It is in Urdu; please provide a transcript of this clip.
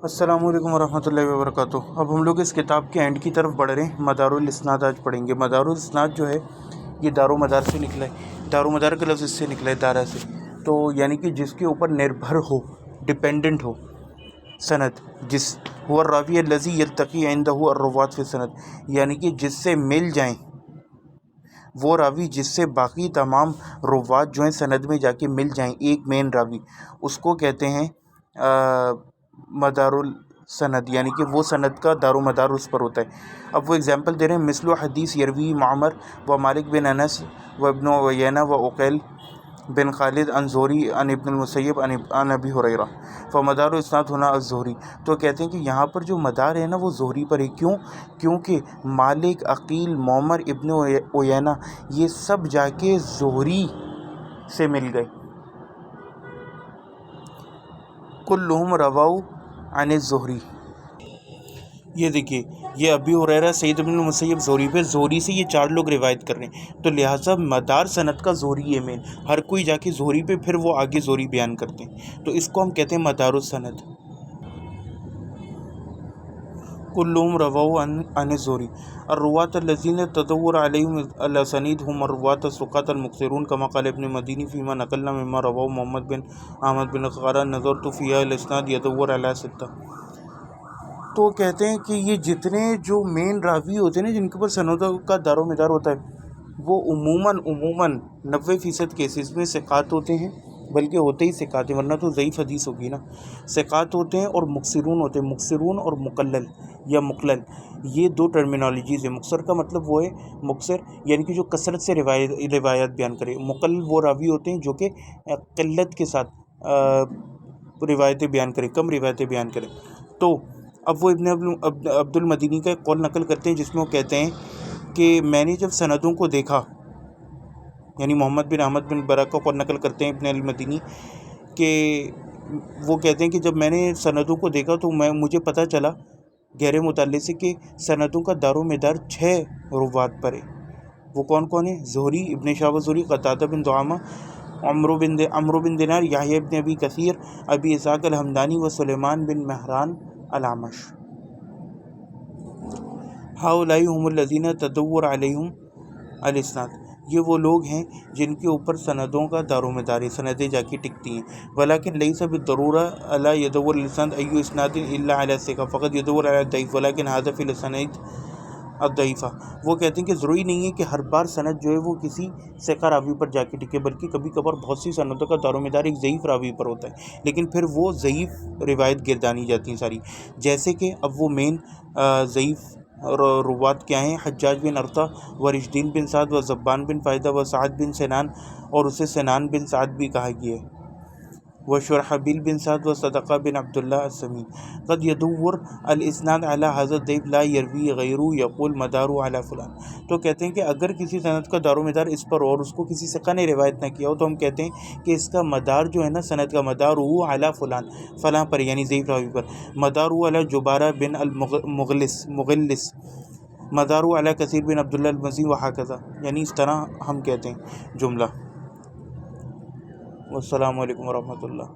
السلام علیکم ورحمۃ اللہ وبرکاتہ۔ اب ہم لوگ اس کتاب کے اینڈ کی طرف بڑھ رہے ہیں۔ مدار الاسناد آج پڑھیں گے۔ مدار الاسناد جو ہے یہ دار و مدار سے نکلا ہے۔ دار و مدار کا لفظ اس سے نکلا ہے، دارا سے، تو یعنی کہ جس کے اوپر نربھر ہو، ڈپینڈنٹ ہو سند، جس هو الراوی الذی یلتقی عندہ الرواة فی السند، یعنی کہ جس سے مل جائیں وہ راوی، جس سے باقی تمام روات جو ہیں سند میں جا کے مل جائیں، ایک مین راوی، اس کو کہتے ہیں مدار السند، یعنی کہ وہ سند کا دار و مدار اس پر ہوتا ہے۔ اب وہ اگزامپل دے رہے ہیں، مثل حدیث یروی معمر و مالک بن انس و ابن عیینہ و عقیل بن خالد عن زہری عن ابن المسیب عن ابی ہریرہ فمدار الاسناد ہونا الزہری۔ تو کہتے ہیں کہ یہاں پر جو مدار ہے نا وہ زہری پر ہے۔ کیوں؟ کیونکہ مالک، عقیل، معمر، ابن عیینہ یہ سب جا کے زہری سے مل گئے۔ کلہم رواؤ عن الزہری، یہ دیکھیے، یہ ابی ہریرہ، سعید بن المسیب، زہری پہ، زہری سے یہ چار لوگ روایت کر رہے ہیں، تو لہٰذا مدار سند کا زہری ہے مین، ہر کوئی جا کے زہری پہ پھر وہ آگے زہری بیان کرتے ہیں، تو اس کو ہم کہتے ہیں مدار السند۔ کلہم رواؤ عن الزہری۔ الرواة الذین تدور علیہم الاسانید هم الرواة الثقات المکثرون کما قال ابن مدینی فیما نقلنا مما رواه محمد بن احمد بن قال نظرت فی الاسناد یدور علی ستہ۔ تو کہتے ہیں کہ یہ جتنے جو مین راوی ہوتے ہیں نا، جن کے اوپر سندوں کا دار و مدار ہوتا ہے، وہ عموماً 90% کیسز میں ثقات ہوتے ہیں، بلکہ ہوتے ہی ثقات ہیں، ورنہ تو ضعیف حدیث ہوگی نا۔ ثقات ہوتے ہیں اور مکثرون ہوتے ہیں۔ مکثرون اور مقلل یا مقلل، یہ دو ٹرمینالوجیز ہیں۔ مکثر کا مطلب وہ ہے، مکثر یعنی کہ جو کثرت سے روایت بیان کرے۔ مقلل وہ راوی ہوتے ہیں جو کہ قلت کے ساتھ روایتیں بیان کریں، کم روایتیں بیان کریں۔ تو اب وہ ابن عبد المدینی کا ایک قول نقل کرتے ہیں، جس میں وہ کہتے ہیں کہ میں نے جب سندوں کو دیکھا، یعنی محمد بن احمد بن برہ کا قول نقل کرتے ہیں ابن المدینی، کہ وہ کہتے ہیں کہ جب میں نے سندوں کو دیکھا تو مجھے پتہ چلا گہرے مطالعے سے کہ سندوں کا دار و مدار 6 روات پر ہے۔ وہ کون کون ہیں؟ زہری، ابن شہاب زہری، قتادہ بن دعامہ، عمرو بن دینار، یحییٰ ابن ابی کثیر، ابی اسحاق الحمدانی و سلیمان بن مہران الاعمش۔ ہؤلاء هم الذین تدور علیہم الاسناد، یہ وہ لوگ ہیں جن کے اوپر سندوں کا دار و مدار ہے، سندیں جا کے ٹکتی ہیں۔ ولکن لیس بالضرورہ الا یدور الاسناد ای اسناد الا علی الثقہ فقط یدور علی الضعیف ولکن ھذا فی الاسانید الضعیفہ۔ وہ کہتے ہیں کہ ضروری نہیں ہے کہ ہر بار سند جو ہے وہ کسی ثقہ راوی پر جا کے ٹکے، بلکہ کبھی کبھار بہت سی سندوں کا دار و مدار ایک ضعیف راوی پر ہوتا ہے، لیکن پھر وہ ضعیف روایت گردانی جاتی ہیں ساری۔ جیسے کہ اب وہ مین ضعیف روات کیا ہیں؟ حجاج بن ارطا و رشدین بن سعد و زبان بن فائدہ و سعد بن سنان، اور اسے سنان بن سعد بھی کہا گیا ہے، و شرحبیل بن سعد و صدقہ بن عبداللہ السمین۔ قد یدور الاسناد علی ھذا الضعیف لا یروی غیرہ یقول مدار علی فلان۔ تو کہتے ہیں کہ اگر کسی سند کا دار و مدار اس پر ہو اور اس کو کسی ثقہ نے روایت نہ کیا ہو، تو ہم کہتے ہیں کہ اس کا مدار جو ہے نا، سند کا مدار علی فلان، فلاں پر، یعنی ضعیف راوی پر۔ مدار علی جبارہ بن المغلس، مدار علی کثیر بن عبداللہ المزی وہکذا، یعنی اس طرح ہم کہتے ہیں جملہ۔ والسلام علیکم ورحمۃ اللہ۔